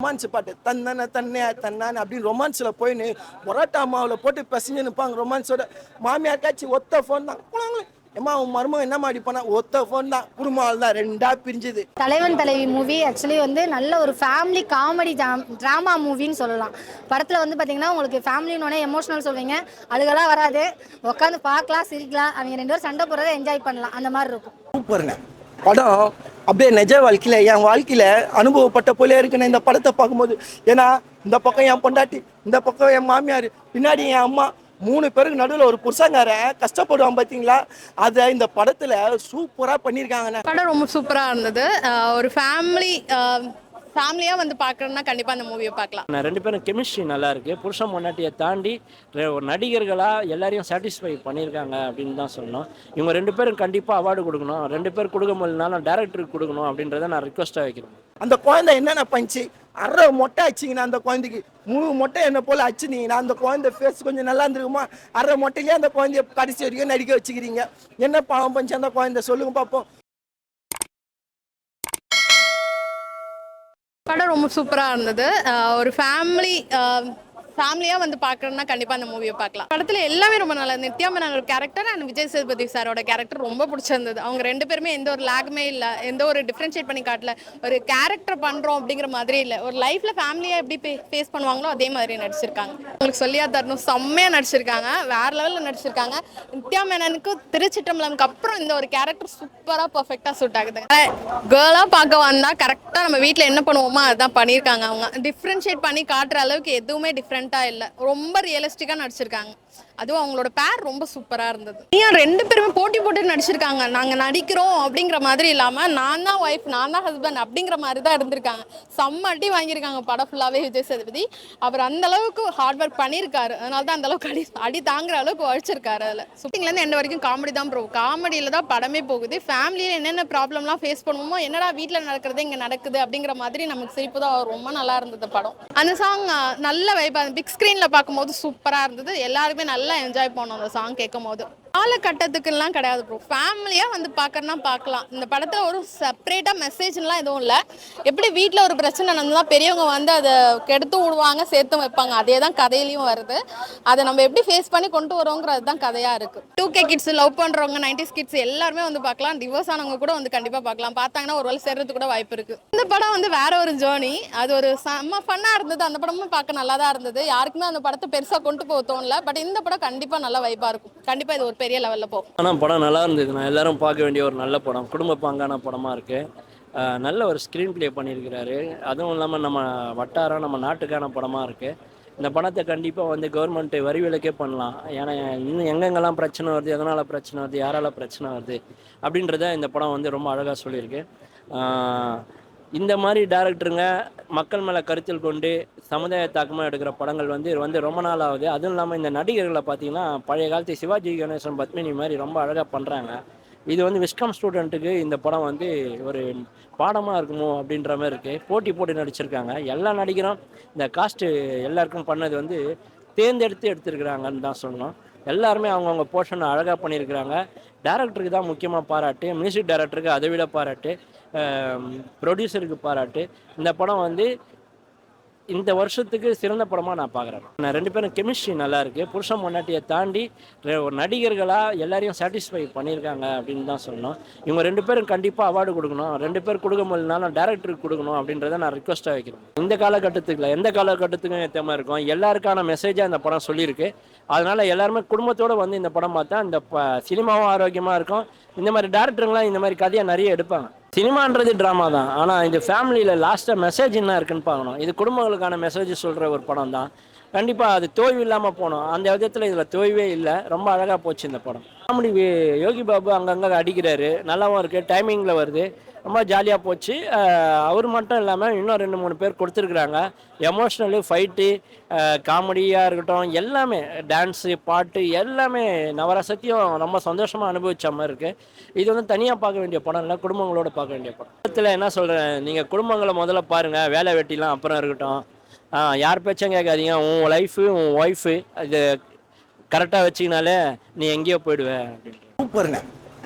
Romance பாட்டு தன்னன தன்னே தன்னான்னு அப்படின்னு ரொமான்ஸில் போயின்னு பொரோட்டா மாவில் போட்டு பசங்க நிற்பாங்க. ரொமான்ஸோட மாமியார் காட்சி ஒத்த ஃபோன் தான். ஏமா உன் மருமகம் என்ன மாதிரி பண்ணா ஒத்த ஃபோன் தான். குடும்பம் தான் ரெண்டா பிரிஞ்சுது. தலைவன் தலைவி மூவி ஆக்சுவலி வந்து நல்ல ஒரு ஃபேமிலி காமெடி ட்ராமா மூவின்னு சொல்லலாம். படத்தில் வந்து பார்த்தீங்கன்னா உங்களுக்கு ஃபேமிலின்னு எமோஷனல் சொல்வீங்க, அதுக்கெல்லாம் வராது. உட்காந்து பார்க்கலாம், சிரிக்கலாம், அவங்க ரெண்டு பேரும் சண்டை போடுறதை என்ஜாய் பண்ணலாம், அந்த மாதிரி இருக்கும். சூப்பர்ண்ணே படம். அப்படியே நிஜ வாழ்க்கையில் என் வாழ்க்கையில் அனுபவப்பட்ட போலே இருக்குன்னு இந்த படத்தை பார்க்கும்போது. ஏன்னா இந்த பக்கம் என் பொண்டாட்டி, இந்த பக்கம் என் மாமியார், பின்னாடி என் அம்மா, 3 பேருக்கு நடுவில் ஒரு புருஷங்காரன் கஷ்டப்படுவான் பார்த்தீங்களா. அதை இந்த படத்தில் சூப்பராக பண்ணியிருக்காங்கண்ணே. படம் ரொம்ப சூப்பராக இருந்தது. ஒரு ஃபேமிலியாக வந்து பார்க்குறோன்னா கண்டிப்பாக அந்த மூவியை பார்க்கலாம். ரெண்டு பேரும் கெமிஸ்ட்ரி நல்லா இருக்குது. புருஷன் பொண்டாட்டியை தாண்டி ஒரு நடிகர்களாக எல்லாரையும் சாட்டிஸ்ஃபை பண்ணியிருக்காங்க அப்படின்னு தான் சொல்லணும். இவங்க 2 பேரும் கண்டிப்பாக அவார்டு கொடுக்கணும். 2 பேர் கொடுக்க முடியலனாலும் டேரக்டருக்கு கொடுக்கணும் அப்படின்றத நான் ரிக்வஸ்ட்டாக வைக்கிறேன். அந்த குழந்தை என்னென்ன பண்ணிச்சு, அரை மொட்டை அடிச்சிங்கன்னா அந்த குழந்தைக்கு 3 மொட்டை என்ன போல் அடிச்சுனீங்கன்னா அந்த குழந்தை ஃபேஸ் கொஞ்சம் நல்லா இருந்திருக்குமா? அரை மொட்டையிலே அந்த குழந்தைய கடைசி வரைக்கும் நடிக்க வச்சுக்கிறீங்க. என்ன பாவம் பண்ணிச்சு அந்த குழந்தை, சொல்லுங்க பார்ப்போம். படம் ரொம்ப சூப்பராக இருந்தது. ஒரு ஃபேமிலியாக வந்து பார்க்குறோன்னா கண்டிப்பாக அந்த மூவியை பார்க்கலாம். படத்தில் எல்லாமே ரொம்ப நல்லா இருந்தது. நித்யா மேனன் கேரக்டர் அண்ட் விஜய் சேதுபதி சாரோட கேரக்டர் ரொம்ப பிடிச்சிருந்தது. அவங்க 2 பேருமே எந்த ஒரு லேக்குமே இல்லை, எந்த ஒரு டிஃப்ரென்ஷியேட் பண்ணி காட்டல. ஒரு கேரக்டர் பண்ணுறோம் அப்படிங்கிற மாதிரி இல்லை, ஒரு லைஃப்பில் ஃபேமிலியாக எப்படி ஃபேஸ் பண்ணுவாங்களோ அதே மாதிரி நடிச்சிருக்காங்க. அவங்களுக்கு சொல்லியா தரணும், செம்மையாக நடிச்சிருக்காங்க, வேறு லெவலில் நடிச்சிருக்காங்க. நித்யா மேனனுக்கு திருச்சிற்றம்பலம்க்கு அப்புறம் இந்த ஒரு கேரக்டர் சூப்பராக பர்ஃபெக்டாக சூட் ஆகுது. கேர்ளாக பார்க்க வந்தால் கரெக்டாக நம்ம வீட்டில் என்ன பண்ணுவோமோ அதுதான் பண்ணியிருக்காங்க. அவங்க டிஃப்ரென்ஷியேட் பண்ணி காட்டுற அளவுக்கு எதுவுமே டிஃப்ரெண்ட்டாக இல்லை, ரொம்ப ரியலிஸ்டிக்காக நடிச்சிருக்காங்க. அதுவும் அவங்களோட பேர் ரொம்ப சூப்பராக இருந்தது. ஏன் 2 பேருமே போட்டு நடிச்சிருக்காங்க. நாங்கள் நடிக்கிறோம் அப்படிங்கிற மாதிரி இல்லாமல் நான் தான் ஒய்ஃப், நான் தான் ஹஸ்பண்ட் அப்படிங்கிற மாதிரி தான் இருந்திருக்காங்க. செம்ம அடி வாங்கியிருக்காங்க படம் ஃபுல்லாகவே. விஜய் சேதுபதி அவர் அந்த அளவுக்கு ஹார்ட் ஒர்க் பண்ணியிருக்காரு, அதனால தான் அந்த அளவுக்கு அடி தாங்குற அளவுக்கு உழைச்சிருக்காரு. அதில் ஷூட்டிங்லேருந்து எண்ட் வரைக்கும் காமெடி தான் ப்ரோ. காமெடியில் தான் படமே போகுது. ஃபேமிலியில் என்னென்ன ப்ராப்ளம்லாம் ஃபேஸ் பண்ணுவோமோ, என்னடா வீட்டில் நடக்கிறது இங்கே நடக்குது அப்படிங்கிற மாதிரி நமக்கு சிரிப்பு தான். ரொம்ப நல்லா இருந்தது படம். அந்த சாங் நல்ல வைப், பிக் ஸ்க்ரீனில் பார்க்கும்போது சூப்பராக இருந்தது. எல்லாருமே நல்லா என்ஜாய் பண்ணோம் அந்த சாங் கேட்கும் போது. காலகட்டத்துக்குலாம் கிடையாது ப்ரோ, ஃபேமிலியாக வந்து பார்க்கறனா பார்க்கலாம். இந்த படத்தில் ஒரு செப்பரேட்டாக மெசேஜ்லாம் எதுவும் இல்லை. எப்படி வீட்டில் ஒரு பிரச்சனை நடந்தால் பெரியவங்க வந்து அதை கெடுத்து விடுவாங்க, சேர்த்து வைப்பாங்க, அதே தான் கதையிலையும் வருது. அதை நம்ம எப்படி ஃபேஸ் பண்ணி கொண்டு வரோங்கிறது தான் கதையாக இருக்குது. 2K கிட்ஸ், லவ் பண்ணுறவங்க, 90s கிட்ஸ் எல்லாருமே வந்து பார்க்கலாம். டிவோர்ஸ் ஆனவங்க கூட வந்து கண்டிப்பாக பார்க்கலாம். பார்த்தாங்கன்னா ஒரு வேளை சேர்றது கூட வாய்ப்பு இருக்குது. இந்த படம் வந்து வேற ஒரு ஜேர்னி, அது ஒரு செம்ம ஃபன்னாக இருந்தது. அந்த படமும் பார்க்க நல்லா தான் இருந்தது. யாருக்குமே அந்த படத்தை பெருசாக கொண்டு போக தோணல. பட் இந்த படம் கண்டிப்பாக நல்ல வைப்பாக இருக்கும். கண்டிப்பாக இது ஒரு பெரிய லெவலில் போகும். ஆனால் படம் நல்லா இருந்தது. நான் எல்லாரும் பார்க்க வேண்டிய ஒரு நல்ல படம், குடும்ப பாங்கான படமாக இருக்குது. நல்ல ஒரு ஸ்க்ரீன் ப்ளே பண்ணியிருக்கிறாரு. அதுவும் இல்லாமல் நம்ம வட்டாரம், நம்ம நாட்டுக்கான படமாக இருக்குது. இந்த படத்தை கண்டிப்பாக வந்து கவர்மெண்ட்டு வரி விலக்கே பண்ணலாம். ஏன்னா இன்னும் எங்கெங்கெல்லாம் பிரச்சனை வருது, எதனால் பிரச்சனை வருது, யாரால் பிரச்சனை வருது அப்படின்றத இந்த படம் வந்து ரொம்ப அழகாக சொல்லியிருக்கு. இந்த மாதிரி டேரக்டருங்க மக்கள் மேலே கருத்தில் கொண்டு சமுதாய தாக்கமாக எடுக்கிற படங்கள் வந்து ரொம்ப நாள் ஆகுது. அதுவும் இல்லாமல் இந்த நடிகர்களை பார்த்தீங்கன்னா பழைய காலத்து சிவாஜி கணேசன், பத்மினி மாதிரி ரொம்ப அழகாக பண்ணுறாங்க. இது வந்து விஸ்காம் ஸ்டூடெண்ட்டுக்கு இந்த படம் வந்து ஒரு பாடமாக இருக்குமோ அப்படின்ற மாதிரி இருக்குது. போட்டி நடிச்சிருக்காங்க. எல்லா நடிகரும் இந்த காஸ்ட்டு எல்லாருக்கும் பண்ணது வந்து தேர்ந்தெடுத்து எடுத்துருக்குறாங்கன்னு தான் சொல்லணும். எல்லாருமே அவங்கவுங்க போர்ஷனை அழகாக பண்ணியிருக்கிறாங்க. டேரக்டருக்கு தான் முக்கியமாக பாராட்டு, மியூசிக் டைரக்டருக்கு அதை விட பாராட்டு, ப்ரொடியூசருக்கு பாராட்டு. இந்த படம் வந்து இந்த வருஷத்துக்கு சிறந்த படமாக நான் பார்க்குறேன். 2 பேரும் கெமிஸ்ட்ரி நல்லா இருக்குது. புருஷன் பொண்டாட்டியை தாண்டி ஒரு நடிகர்களாக எல்லாரையும் சாட்டிஸ்ஃபை பண்ணியிருக்காங்க அப்படின்னு தான் சொல்லணும். இவங்க 2 பேரும் கண்டிப்பாக அவார்டு கொடுக்கணும். 2 பேர் கொடுக்க முடியலனாலும் டேரக்டருக்கு கொடுக்கணும் அப்படின்றத நான் ரிக்வஸ்ட்டாக வைக்கிறேன். இந்த காலகட்டத்துக்கு இல்லை, எந்த காலகட்டத்துக்கும் ஏற்ற மாதிரி இருக்கும். எல்லாருக்கான மெசேஜாக இந்த படம் சொல்லியிருக்கு. அதனால் எல்லாருமே குடும்பத்தோடு வந்து இந்த படம் பார்த்தா இந்த சினிமாவும் ஆரோக்கியமாக இருக்கும். இந்த மாதிரி டேரக்டருங்களாம் இந்த மாதிரி கதையை நிறைய எடுப்பாங்க. சினிமான்றது ட்ராமா தான், ஆனால் இது ஃபேமிலியில் லாஸ்ட்டாக மெசேஜ் என்ன இருக்குன்னு பார்க்கணும். இது குடும்பங்களுக்கான மெசேஜ் சொல்கிற ஒரு படம் தான். கண்டிப்பாக அது தோய்வு இல்லாமல் போகணும். அந்த விதத்தில் இதில் தோய்வே இல்லை. ரொம்ப அழகாக போச்சு இந்த படம். காமெடி யோகி பாபு அங்கங்கே அடிக்கிறாரு, நல்லாவும் இருக்குது, டைமிங்கில் வருது, ரொம்ப ஜாலியாக போச்சு. அவர் மட்டும் இல்லாமல் இன்னும் 2-3 பேர் கொடுத்துருக்குறாங்க. எமோஷ்னலு, ஃபைட்டு, காமெடியாக இருக்கட்டும், எல்லாமே டான்ஸு, பாட்டு எல்லாமே நவரசத்தையும் ரொம்ப சந்தோஷமாக அனுபவித்த மாதிரி இருக்குது. இது வந்து தனியாக பார்க்க வேண்டிய படம் இல்லை, குடும்பங்களோடு பார்க்க வேண்டிய படம். இடத்துல என்ன சொல்கிறேன், நீங்கள் குடும்பங்களை முதல்ல பாருங்கள், வேலை வெட்டிலாம் அப்புறம் இருக்கட்டும். யார் பேச்சும் கேட்காதீங்க. உன் லைஃபு, உன் ஒய்ஃபு இது கரெக்டாக வச்சிங்கனாலே நீ எங்கேயோ போயிடுவேன் அப்படின்ட்டு. சூப்பர்ண்ணே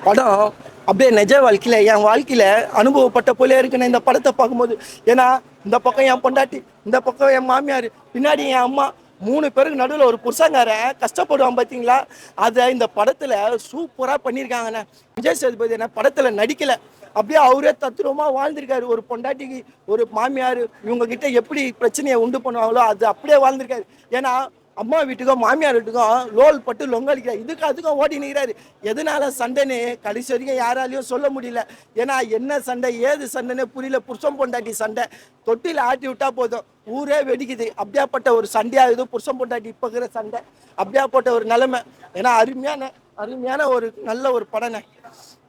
படம். அப்படியே நிஜ வாழ்க்கையில் என் வாழ்க்கையில் அனுபவப்பட்ட போலே இருக்குன்னு இந்த படத்தை பார்க்கும்போது. ஏன்னா இந்த பக்கம் என் பொண்டாட்டி, இந்த பக்கம் என் மாமியார், பின்னாடி என் அம்மா, 3 பேருக்கு நடுவில் ஒரு புருஷங்காரன் கஷ்டப்படுவான் பார்த்தீங்களா? அதை இந்த படத்தில் சூப்பராக பண்ணியிருக்காங்கண்ணே. விஜய் சேதுபதி என்ன படத்தில் நடிக்கலை, அப்படியே அவரே தத்துரூபமாக வாழ்ந்திருக்காரு. ஒரு பொண்டாட்டிக்கு ஒரு மாமியார் இவங்க கிட்ட எப்படி பிரச்சனையை உண்டு பண்ணுவாங்களோ அது அப்படியே வாழ்ந்திருக்காரு. ஏன்னா அம்மா வீட்டுக்கும் மாமியார் வீட்டுக்கும் லோல் பட்டு லொங்கடிக்கிறார், இதுக்கு அதுக்கும் ஓடி நிற்கிறாரு. எதனால சண்டைன்னு கடைசி வரைக்கும் யாராலையும் சொல்ல முடியல. ஏன்னா என்ன சண்டை ஏது சண்டைன்னு புரியல. புருஷன் பொண்டாட்டி சண்டை தொட்டியில் ஆட்டி விட்டா போதும் ஊரே வெடிக்குது. அப்படியாப்பட்ட ஒரு சண்டையாகுது புருஷன் பொண்டாட்டி இப்போ இருக்கிற சண்டை, அப்படியாப்பட்ட ஒரு நிலைமை. ஏன்னா அருமையான ஒரு நல்ல ஒரு படனை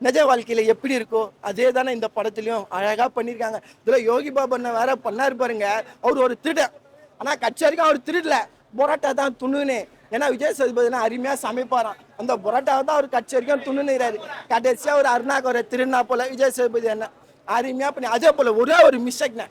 நிஜ வாழ்க்கையில் எப்படி இருக்கோ அதே தானே இந்த படத்துலையும் அழகாக பண்ணியிருக்காங்க. இதில் யோகி பாபண்ண வேற பண்ணாரு பாருங்க, அவர் ஒரு திருடன். ஆனால் கட்சி வரைக்கும் அவர் திருடல, பொரோட்டா தான் துணுன்னு. ஏன்னா விஜய் சேதுபதினா அருமையாக சமைப்பாராம், அந்த பொரோட்டாவை தான் அவர் கட்சி வரைக்கும் துணுன்னுறாரு. கடைசியாக ஒரு அருணாக்கு ஒரு திருநா போல விஜய் சேதுபதி என்ன அருமையாக பண்ணி. அதே போல் ஒரே ஒரு மிஸ்டேக்னே,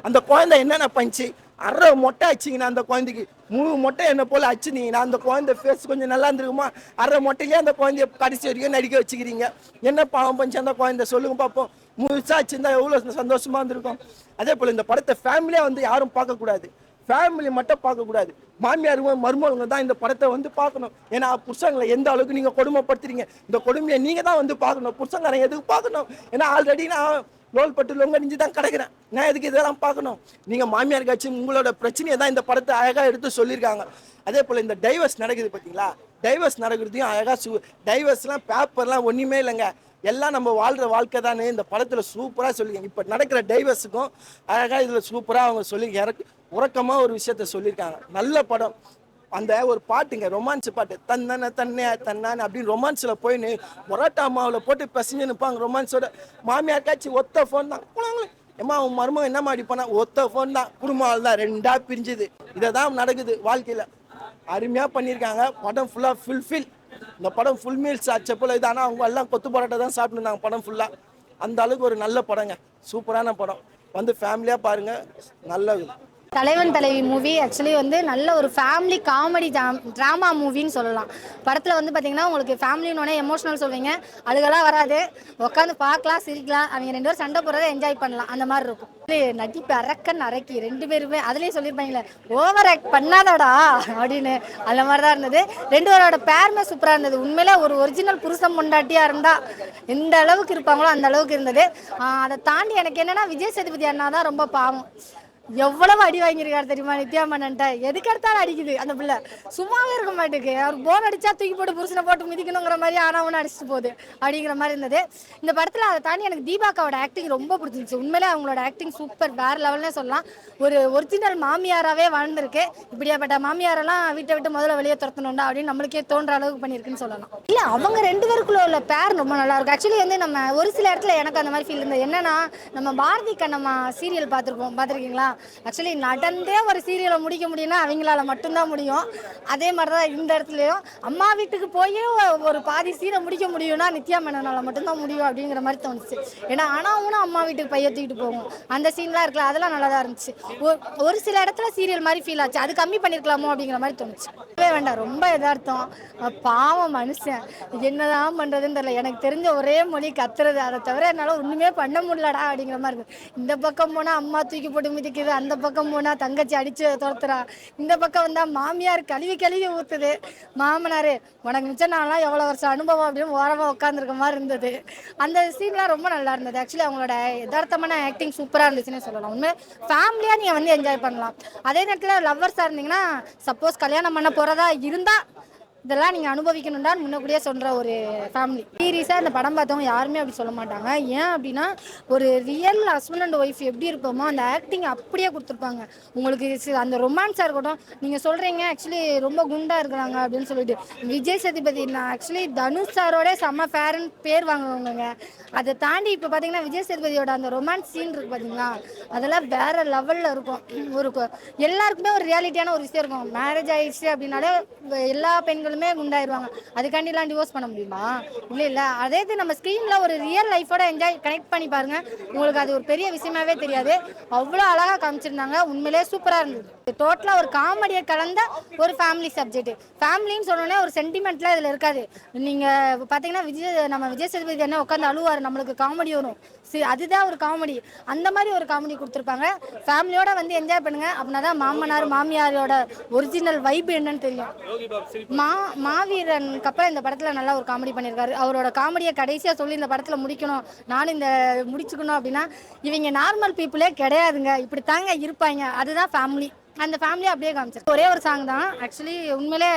அந்த குழந்தை என்னென்ன பண்ணிச்சு, அரை மொட்டை அடிச்சிங்கன்னா அந்த குழந்தைக்கு 3 மொட்டை என்ன போல் அடிச்சுனீங்கன்னா அந்த குழந்தை ஃபேஸ் கொஞ்சம் நல்லா இருந்திருக்குமா? அரை மொட்டையிலே அந்த குழந்தைய கடைசி வரைக்கும் நடிக்க வச்சுக்கிறீங்க. என்ன பாவம் பண்ணிச்சு அந்த குழந்தை சொல்லுங்க பார்ப்போம். முழுசா வச்சுருந்தா எவ்வளோ சந்தோஷமாக இருந்திருக்கும். அதே போல் இந்த படத்தை ஃபேமிலியாக வந்து யாரும் பார்க்கக்கூடாது, ஃபேமிலி மட்டும் பார்க்கக்கூடாது, மாமியாருங்க மருமகளுங்க தான் இந்த படத்தை வந்து பார்க்கணும். ஏன்னா புருஷங்களை எந்த அளவுக்கு நீங்கள் கொடுமைப்படுத்துறீங்க, இந்த கொடுமையை நீங்கள் தான் வந்து பார்க்கணும். புருஷங்காரன் எதுக்கு பார்க்கணும்? ஏன்னா ஆல்ரெடி நான் லோல் பட்டு லொங்கடிஞ்சு தான் கிடக்குறேன், நான் எதுக்கு இதெல்லாம் பார்க்கணும்? நீங்கள் மாமியார் கட்சி உங்களோட பிரச்சனையை தான் இந்த படத்தை அழகாக எடுத்து சொல்லியிருக்காங்க. அதே போல் இந்த டைவர்ஸ் நடக்குது பார்த்தீங்களா, டைவர்ஸ் நடக்கிறதையும் அழகாக டைவர்ஸ்லாம் பேப்பர்லாம் ஒன்றுமே இல்லைங்க, எல்லாம் நம்ம வாழ்கிற வாழ்க்கை தானே இந்த படத்தில் சூப்பராக சொல்லியிருக்காங்க. இப்போ நடக்கிற டைவர்ஸுக்கும் அழகாக இதில் சூப்பராக அவங்க சொல்லி உறக்கமாக ஒரு விஷயத்த சொல்லியிருக்காங்க. நல்ல படம். அந்த ஒரு பாட்டுங்க, ரொமான்ஸ் பாட்டு, தன்னன தன்னே தன்னான்னு அப்படின்னு ரொமான்ஸில் போயின்னு பொரோட்டா மாவில் போட்டு பசங்க நிற்பாங்க ரொமான்ஸோட. மாமியார் காட்சி ஒத்த ஃபோன் தான், ஏமா அவன் மருமகம் என்ன மாதிரி பண்ணா, ஒத்த ஃபோன் தான், குடும்பம் தான் 2ஆக பிரிஞ்சுது. இதை தான் நடக்குது வாழ்க்கையில். அருமையாக பண்ணியிருக்காங்க. படம் ஃபுல்லாக ஃபுல்ஃபில். இந்த படம் ஃபுல் மீல்ஸ் ஆச்ச போல் இது. ஆனால் அவங்க எல்லாம் கொத்து பரோட்டா தான் சாப்பிட்டுருந்தாங்க படம் ஃபுல்லாக. அந்த அளவுக்கு ஒரு நல்ல படங்க, சூப்பரான படம். வந்து ஃபேமிலியாக பாருங்கள், நல்ல. தலைவன் தலைவி மூவி ஆக்சுவலி வந்து நல்ல ஒரு ஃபேமிலி காமெடி ட்ராமா மூவின்னு சொல்லலாம். படத்தில் வந்து பார்த்தீங்கன்னா உங்களுக்கு ஃபேமிலின்னு எமோஷனல் சொல்வீங்க, அழுகலாம் வராது, உட்காந்து பார்க்கலாம், சிரிக்கலாம், அவங்க 2 பேரும் சண்டை போடுறதை என்ஜாய் பண்ணலாம், அந்த மாதிரி இருக்கும். நடிப்பு அரக்கி 2 பேருமே அதுலேயும் சொல்லியிருப்பாங்களே ஓவர் ஆக்ட் பண்ணாதடா அப்படின்னு, அந்த மாதிரி தான் இருந்தது. 2 பேரோட பேருமே சூப்பராக இருந்தது. உண்மையிலே ஒரு ஒரிஜினல் புருஷன் பொண்டாட்டியாக இருந்தால் எந்த அளவுக்கு இருப்பாங்களோ அந்த அளவுக்கு இருந்தது. அதை தாண்டி எனக்கு என்னென்னா விஜய் சேதுபதி அண்ணா தான் ரொம்ப பாவம். எவ்வளவு அடி வாங்கியிருக்காரு தெரியுமா நித்யா மேனன்ட்ட, எதுக்கு எடுத்தாலும் அடிக்குது அந்த பிள்ளை, சும்மாவே இருக்க மாட்டேங்குது. அவர் போன் அடிச்சா தூக்கி போட்டு புருஷனை போட்டு மிதிக்கணுங்கிற மாதிரி ஆனவனு அடிச்சுட்டு போகுது அப்படிங்கிற மாதிரி இருந்தது இந்த படத்தில். அதை தாண்டி எனக்கு தீபாக்காவோட ஆக்டிங் ரொம்ப பிடிச்சிருந்துச்சு. உண்மையிலே அவங்களோட ஆக்டிங் சூப்பர், வேற லெவல்னே சொல்லலாம். ஒரு ஒரிஜினல் மாமியாராகவே வாழ்ந்திருக்கு. இப்படியாப்பட்ட மாமியாரெல்லாம் வீட்டை விட்டு முதல்ல வெளியே துரத்தணும்டா அப்படின்னு நம்மளுக்கே தோன்ற அளவுக்கு பண்ணியிருக்குன்னு சொல்லலாம். இல்லை அவங்க 2 பேருக்குள்ள உள்ள பேர் ரொம்ப நல்லா இருக்கும். ஆக்சுவலி வந்து நம்ம ஒரு சில இடத்துல எனக்கு அந்த மாதிரி ஃபீல் இருந்தது. என்னன்னா நம்ம பாரதி கண்ணம்மா சீரியல் பார்த்துருக்கீங்களா? ஆக்சுவலி நடந்தே ஒரு சீரியலை முடிக்க முடியும்னா அவங்களால மட்டும்தான் முடியும். அதே மாதிரி தான் இந்த இடத்துலையும் அம்மா வீட்டுக்கு போய் ஒரு பாதி சீரை முடிக்க முடியும்னா நித்யா மேனனால மட்டும்தான் முடியும் அப்படிங்கிற மாதிரி தோணுச்சு. ஏன்னா ஆனால் அம்மா வீட்டுக்கு பைய தூக்கிட்டு போகும் அந்த சீன்லாம் இருக்குல்ல, அதெல்லாம் நல்லா தான் இருந்துச்சு. ஒரு சில இடத்துல சீரியல் மாதிரி ஃபீல் ஆச்சு, அது கம்மி பண்ணியிருக்கலாமோ அப்படிங்கிற மாதிரி தோணுச்சு. வேண்டாம், ரொம்ப எதார்த்தம், பாவம் மனுஷன், என்னதான் பண்ணுறதுன்னு தெரியல. எனக்கு தெரிஞ்ச ஒரே மொழி கத்துறது, அதை தவிர என்னால் ஒன்றுமே பண்ண முடியலடா அப்படிங்கிற மாதிரி இருக்குது. இந்த பக்கம் போனால் அம்மா தூக்கி போட்டு மிதிக்குது, அந்த பக்கம் போனால் தங்கச்சி அடித்து துரத்துறா, இந்த பக்கம் வந்தால் மாமியார் கழுவி ஊற்றுது, மாமனார் உனக்கு மிச்சம் நான்லாம் எவ்வளோ வருஷம் அனுபவம் அப்படின்னு ஓரமாக உட்காந்துருக்க மாதிரி இருந்தது. அந்த சீன்லாம் ரொம்ப நல்லா இருந்தது. ஆக்சுவலி அவங்களோட யதார்த்தமான ஆக்டிங் சூப்பராக இருந்துச்சுன்னு சொல்லலாம். உண்மை ஃபேமிலியாக நீங்கள் வந்து என்ஜாய் பண்ணலாம். அதே நேரத்தில் லவ்வர்ஸாக இருந்தீங்கன்னா, சப்போஸ் கல்யாணம் பண்ண போகிறதா இருந்தால் இதெல்லாம் நீங்கள் அனுபவிக்கணும்டான்னு முன்னக்கூடியே சொல்கிற ஒரு ஃபேமிலி. சீரியஸாக இந்த படம் பார்த்தவங்க யாருமே அப்படி சொல்ல மாட்டாங்க. ஏன் அப்படின்னா ஒரு ரியல் ஹஸ்பண்ட் அண்ட் ஒய்ஃப் எப்படி இருப்போமோ அந்த ஆக்டிங் அப்படியே கொடுத்துருப்பாங்க. உங்களுக்கு அந்த ரொமான்ஸாக இருக்கட்டும், நீங்கள் சொல்கிறீங்க ஆக்சுவலி ரொம்ப குண்டாக இருக்கிறாங்க அப்படின்னு சொல்லிட்டு, விஜய் சேதுபதி நான் ஆக்சுவலி தனுஷ் சாரோட செம்ம ஃபேர்னு பேர் வாங்குவாங்க. அதை தாண்டி இப்போ பார்த்தீங்கன்னா விஜய் சேதுபதியோட அந்த ரொமான்ஸ் சீன் இருக்குது பார்த்தீங்களா, அதெல்லாம் வேறு லெவலில் இருக்கும். ஒரு எல்லாருக்குமே ஒரு ரியாலிட்டியான ஒரு விஷயம் இருக்கும். மேரேஜ் ஆகிடுச்சு அப்படின்னாலே எல்லா பெண்களும் பண்ணாலுமே குண்டாயிருவாங்க. அதுக்காண்டிலாம் டிவோர்ஸ் பண்ண முடியுமா? இல்லை. அதே இது நம்ம ஸ்க்ரீனில் ஒரு ரியல் லைஃபோட என்ஜாய் கனெக்ட் பண்ணி பாருங்க, உங்களுக்கு அது ஒரு பெரிய விஷயமாவே தெரியாது. அவ்வளோ அழகாக காமிச்சிருந்தாங்க. உண்மையிலே சூப்பராக இருந்தது. டோட்டலாக ஒரு காமெடியை கலந்த ஒரு ஃபேமிலி சப்ஜெக்ட். ஃபேமிலின்னு சொன்னோன்னே ஒரு சென்டிமெண்ட்லாம் இதில் இருக்காது. நீங்கள் பார்த்தீங்கன்னா நம்ம விஜய் சேதுபதி என்ன உட்காந்து அழுவார், நம்மளுக்கு காமெடி வரும். அதுதான் ஒரு காமெடி. அந்த மாதிரி ஒரு காமெடி கொடுத்துருப்பாங்க. ஃபேமிலியோட வந்து என்ஜாய் பண்ணுங்க. அப்படின்னா தான் மாமனார் மாமியாரோட ஒரிஜினல் வைப் என்னன்னு தெரியும். மாவீரனுக்கு அப்புறம் இந்த படத்தில் நல்லா ஒரு காமெடி பண்ணியிருக்காரு. அவரோட காமெடியை கடைசியாக சொல்லி இந்த படத்தில் முடிக்கணும், நானும் இந்த முடிச்சுக்கணும் அப்படின்னா, இவங்க நார்மல் பீப்புளே கிடையாதுங்க, இப்படி தாங்க இருப்பாங்க. அதுதான் ஃபேமிலி. அந்த ஃபேமிலியை அப்படியே காமிச்சிருக்கு. ஒரே ஒரு சாங் தான் ஆக்சுவலி. உண்மையிலே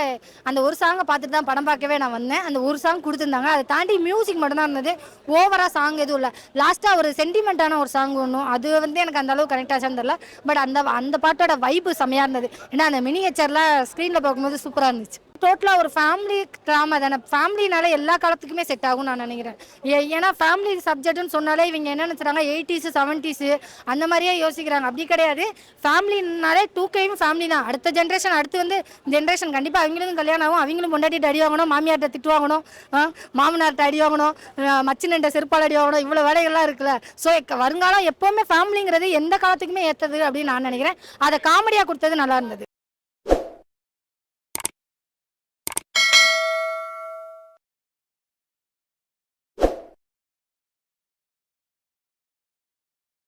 அந்த ஒரு சாங்கை பார்த்துட்டு தான் படம் பார்க்கவே நான் வந்தேன். அந்த ஒரு சாங் கொடுத்துருந்தாங்க. அதை தாண்டி மியூசிக் மட்டும்தான் இருந்தது. ஓவராக சாங் எதுவும் இல்லை. லாஸ்ட்டாக ஒரு சென்டிமெண்ட்டான ஒரு சாங் ஒன்றும், அது வந்து எனக்கு அந்த அளவுக்கு கனெக்ட் ஆச்சான்னு தெரியல. பட் அந்த பாட்டோட வைப்பு செம்மையாக இருந்தது. ஏன்னா அந்த மினியேச்சர்லாம் ஸ்க்ரீனில் பார்க்கும்போது சூப்பராக இருந்துச்சு. டோட்டலாக ஒரு ஃபேமிலி ட்ராமா தானே. ஃபேமிலினால எல்லா காலத்துக்குமே செட் ஆகும்னு நான் நினைக்கிறேன். ஏன்னா ஃபேமிலி சப்ஜெக்ட்னு சொன்னாலே இவங்க என்ன நினச்சிறாங்க, 80s 70s அந்த மாதிரியே யோசிக்கிறாங்க. அப்படி கிடையாது. ஃபேமிலினாலே 2Kயும் ஃபேமிலி தான். அடுத்த ஜென்ரேஷன், அடுத்து வந்து ஜென்ரேஷன் கண்டிப்பாக அவங்களுக்கும் கல்யாணம் ஆகும். அவங்களும் பொண்டாட்டிட்டு அடி வாங்கணும், மாமியார்கிட்ட திட்டு வாங்கணும், மாமனார்கிட்ட அடி வாங்கணும், மச்சினன்ட்ட செருப்பால் அடி வாங்கணும். இவ்வளோ வேலைகள்லாம் இருக்குல்ல. ஸோ வருங்காலம் எப்போவுமே ஃபேமிலிங்கிறது எந்த காலத்துக்குமே ஏற்றது அப்படின்னு நான் நினைக்கிறேன். அதை காமெடியாக கொடுத்தது நல்லா இருந்தது.